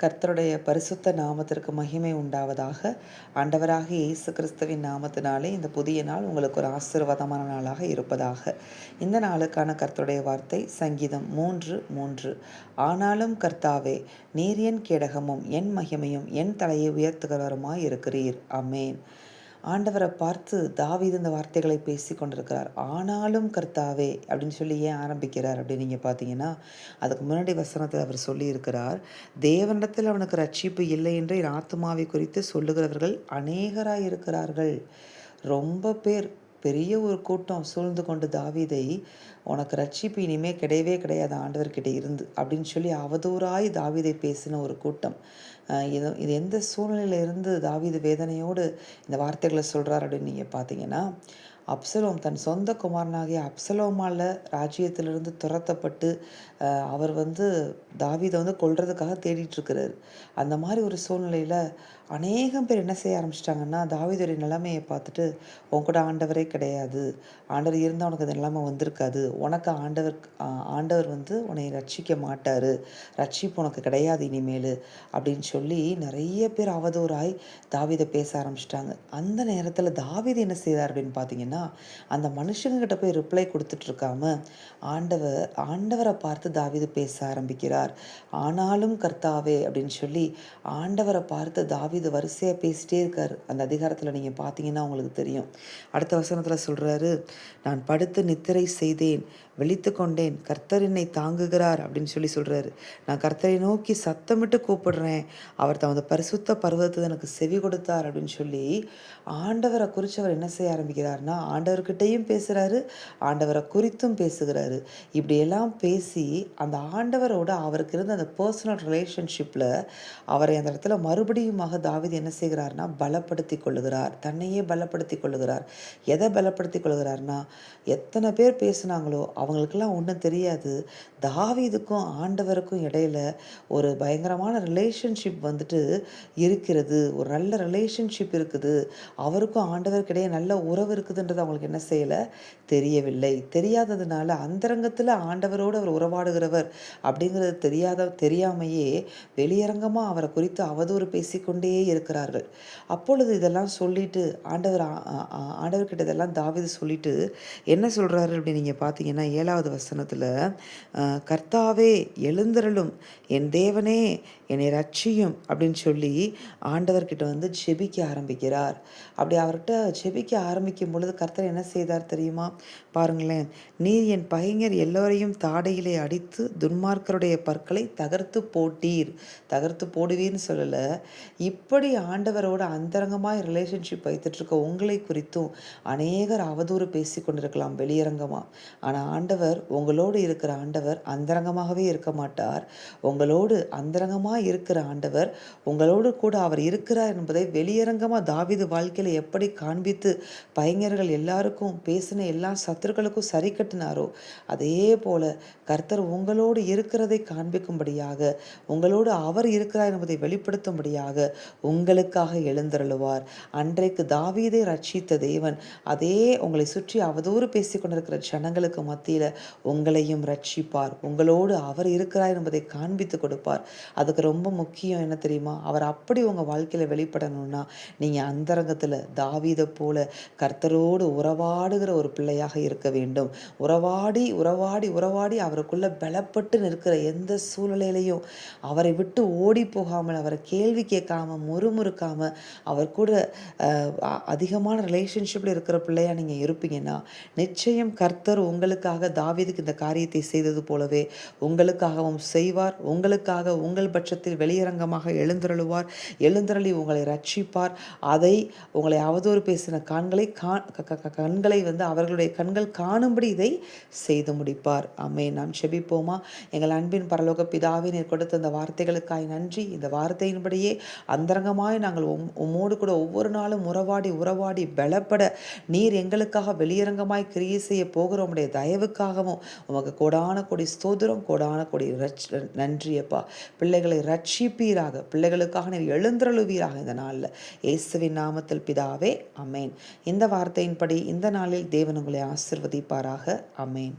கர்த்தருடைய பரிசுத்த நாமத்திற்கு மகிமை உண்டாவதாக. ஆண்டவராகிய இயேசு கிறிஸ்துவின் நாமத்தினாலே இந்த புதிய நாள் உங்களுக்கு ஒரு ஆசீர்வாதமான நாளாக இருப்பதாக. இந்த நாளுக்கான கர்த்தருடைய வார்த்தை சங்கீதம் 3:3. ஆனாலும் கர்த்தாவே, நீர் என் கேடகமும் என் மகிமையும் என் தலையை உயர்த்துகிறவருமாய் இருக்கிறீர். ஆமென். ஆண்டவரை பார்த்து தாவீது இந்த வார்த்தைகளை பேசி கொண்டிருக்கிறார். ஆனாலும் கர்த்தாவே அப்படின்னு சொல்லி ஏன் ஆரம்பிக்கிறார் அப்படின்னு நீங்கள் பார்த்தீங்கன்னா, அதுக்கு முன்னாடி வசனத்தில் அவர் சொல்லியிருக்கிறார், தேவனிடத்தில் அவனுக்கு ரட்சிப்பு இல்லை என்று என் ஆத்துமாவை குறித்து சொல்லுகிறவர்கள் அநேகராய் இருக்கிறார்கள். ரொம்ப பேர், பெரிய ஒரு கூட்டம் சூழ்ந்து கொண்டு தாவீதை, உனக்கு ரட்சிப்பு இனிமே கிடையவே கிடையாது ஆண்டவர்கிட்ட இருந்து அப்படின்னு சொல்லி அவதூறாய் தாவீதை பேசின ஒரு கூட்டம். இது எந்த சூழ்நிலையில இருந்து தாவீது வேதனையோடு இந்த வார்த்தைகளை சொல்கிறார் அப்படின்னு நீங்கள் பார்த்தீங்கன்னா, அப்சலோம் தன் சொந்த குமாரனாகிய அப்சலோமால் ராஜ்யத்திலிருந்து துரத்தப்பட்டு அவர் தாவீதை கொல்றதுக்காக தேடிட்டுருக்கிறார். அந்த மாதிரி ஒரு சூழ்நிலையில் அநேகம் பேர் என்ன செய்ய ஆரம்பிச்சிட்டாங்கன்னா, தாவீதுடைய நிலைமையை பார்த்துட்டு, உன் கூட ஆண்டவரே கிடையாது, ஆண்டவர் இருந்தால் உனக்கு அந்த நிலைமை வந்திருக்காது, உனக்கு ஆண்டவர் உன்னை ரட்சிக்க மாட்டார், ரட்சிப்பு உனக்கு கிடையாது இனிமேல் அப்படின்னு சொல்லி நிறைய பேர் அவதூறாய் தாவீதை பேச ஆரம்பிச்சிட்டாங்க. அந்த நேரத்தில் தாவீது என்ன செய்தார் அப்படின்னு பார்த்தீங்கன்னா, அந்த மனுஷங்கிட்ட போய் ரிப்ளை கொடுத்துட்ருக்காம ஆண்டவரை பார்த்து தாவீது பேச ஆரம்பிக்கிறார். ஆனாலும் கர்த்தாவே அப்படின்னு சொல்லி ஆண்டவரை பார்த்து தாவீது வரிசையாக பேசிட்டே இருக்கார். அந்த அதிகாரத்தில் நீங்கள் பார்த்தீங்கன்னா உங்களுக்கு தெரியும். அடுத்த வசனத்தில் சொல்கிறாரு, நான் படுத்து நித்திரை செய்தேன், விழித்து கொண்டேன், கர்த்தர் என்னை தாங்குகிறார் அப்படின்னு சொல்லி சொல்கிறாரு. நான் கர்த்தரை நோக்கி சத்தமிட்டு கூப்பிடுறேன், அவர் தமது பரிசுத்த பர்வதத்தை எனக்கு செவி கொடுத்தார் அப்படின்னு சொல்லி ஆண்டவரை குறித்து அவர் என்ன செய்ய ஆரம்பிக்கிறார்னா, ஆண்டவர்கிட்டையும் பேசுகிறாரு, ஆண்டவரை குறித்தும் பேசுகிறாரு. இப்படியெல்லாம் பேசி அந்த ஆண்டவரோட அவருக்கு இருந்த அந்த பர்சனல் ரிலேஷன்ஷிப்பில் அவரை அந்த இடத்துல மறுபடியுமாக தாவீது என்ன செய்கிறார்னா, பலப்படுத்தி கொள்ளுகிறார், தன்னையே பலப்படுத்தி கொள்ளுகிறார். எதை பலப்படுத்தி கொள்ளுகிறார்னா, எத்தனை பேர் பேசுனாங்களோ அவங்களுக்கெல்லாம் ஒன்றும் தெரியாது, தாவீதுக்கும் ஆண்டவருக்கும் இடையில ஒரு பயங்கரமான ரிலேஷன்ஷிப் இருக்கிறது, ஒரு நல்ல ரிலேஷன்ஷிப் இருக்குது, அவருக்கும் ஆண்டவருக்கிடையே நல்ல உறவு இருக்குதுன்றது அவங்களுக்கு என்ன செய்யலை, தெரியவில்லை. தெரியாததுனால அந்தரங்கத்தில் ஆண்டவரோடு அவர் உறவாடுகிறவர் அப்படிங்கிறது தெரியாமையே வெளியரங்கமாக அவரை குறித்து அவதூறு பேசிக்கொண்டே இருக்கிறார்கள். அப்பொழுது இதெல்லாம் சொல்லிட்டு ஆண்டவர்கிட்ட இதெல்லாம் தாவீது சொல்லிட்டு என்ன சொல்கிறாரு அப்படின்னு நீங்கள் பார்த்தீங்கன்னா, 7வது வசனத்தில், கர்த்தாவே எழுந்தருளும், என் தேவனே என்னை ரட்சியும் அப்படின்னு சொல்லி ஆண்டவர்கிட்ட ஜெபிக்க ஆரம்பிக்கிறார். அப்படி அவர்கிட்ட ஜெபிக்க ஆரம்பிக்கும் பொழுது கர்த்தர் என்ன செய்தார் தெரியுமா? பாருங்களேன், நீர் என் பகைஞர் எல்லோரையும் தாடையிலே அடித்து துன்மார்க்கருடைய பற்களை தகர்த்து போடுவீர்னு சொல்லலை. இப்படி ஆண்டவரோட அந்தரங்கமாக ரிலேஷன்ஷிப் வைத்துட்ருக்க உங்களை குறித்தும் அநேகர் அவதூறு பேசி கொண்டிருக்கலாம் வெளியரங்கமாக. ஆனால் ஆண்டவர், உங்களோடு இருக்கிற ஆண்டவர் அந்தரங்கமாகவே இருக்க மாட்டார். உங்களோடு அந்தரங்கமாக இருக்கிற ஆண்டவர் உங்களோடு கூட அவர் இருக்கிறார் என்பதை வெளியரங்கமாக தாவீது வாழ்க்கையில் எப்படி காண்பித்து பகைஞர்கள் எல்லாருக்கும் பேசின எல்லா சத்துருக்களுக்கும் சரி கட்டினாரோ, அதே போல கர்த்தர் உங்களோடு இருக்கிறதை காண்பிக்கும்படியாக, உங்களோடு அவர் இருக்கிறார் என்பதை வெளிப்படுத்தும்படியாக உங்களுக்காக எழுந்தருளுவார். அன்றைக்கு தாவீதை ரட்சித்த தேவன் அதே உங்களை சுற்றி அவதூறு பேசி கொண்டிருக்கிற ஜனங்களுக்கு மத்தியில் உங்களையும் ரட்சிப்பார். உங்களோடு அவர் இருக்கிறார் என்பதை காண்பித்து கொடுப்பார். அதுக்கு ரொம்ப முக்கியம் என்ன தெரியுமா? அவர் அப்படி உங்கள் வாழ்க்கையில் வெளிப்படணும்னா, நீங்கள் அந்தரங்கத்தில் தாவீதை போல கர்த்தரோடு உறவாடுகிற ஒரு பிள்ளையாக இருக்க வேண்டும். உறவாடி உறவாடி உறவாடி அவருக்குள்ள பலப்பட்டு நிற்கிற எந்த சூழ்நிலையிலையும் அவரை விட்டு ஓடி போகாமல், அவரை கேள்வி கேட்காம, முறுமுறுக்காம, அவர் கூட அதிகமான ரிலேஷன்ஷிப்பில் இருக்கிற பிள்ளையாக நீங்கள் இருப்பீங்கன்னா, நிச்சயம் கர்த்தர் உங்களுக்காக தாவீதுக்கு இந்த காரியத்தை செய்தது போலவே உங்களுக்காகவும் செய்வார். உங்களுக்காக உங்கள் பட்சத்தில் வெளியரங்கமாக எழுந்தருளி உங்களை ரட்சிப்பார். அதை உங்களை அவதூறு பேசின கண்களை அவர்களுடைய கண்கள் காணும்படி இதை செய்து முடிப்பார். ஆமென். நாம் செபிப்போமா? எங்கள் அன்பின் பரலோக பிதாவே, நீர் கொடுத்த இந்த வார்த்தைகளுக்காய் நன்றி. இந்த வார்த்தையின்படியே அந்தரங்கமாய் நாங்கள் உம்மோடு கூட ஒவ்வொரு நாளும் உறவாடி பலப்பட நீர் எங்களுக்காக வெளியரங்கமாய் கிரியை செய்ய போகிற உம்முடைய தயவுக்காகவும் உமக்கு கோடான கோடி ஸ்தோத்திரம், கோடான கோடி நன்றி அப்பா. பிள்ளைகளை ரட்சிப்பீராக, பிள்ளைகளுக்காக நீர் எழுந்தருளுவீராக இந்த நாளில், இயேசுவின் நாமத்தில் பிதாவே, ஆமென். இந்த வார்த்தையின்படி இந்த நாளில் தேவன் உங்களை ஆசீர்வதிப்பாராக. ஆமென்.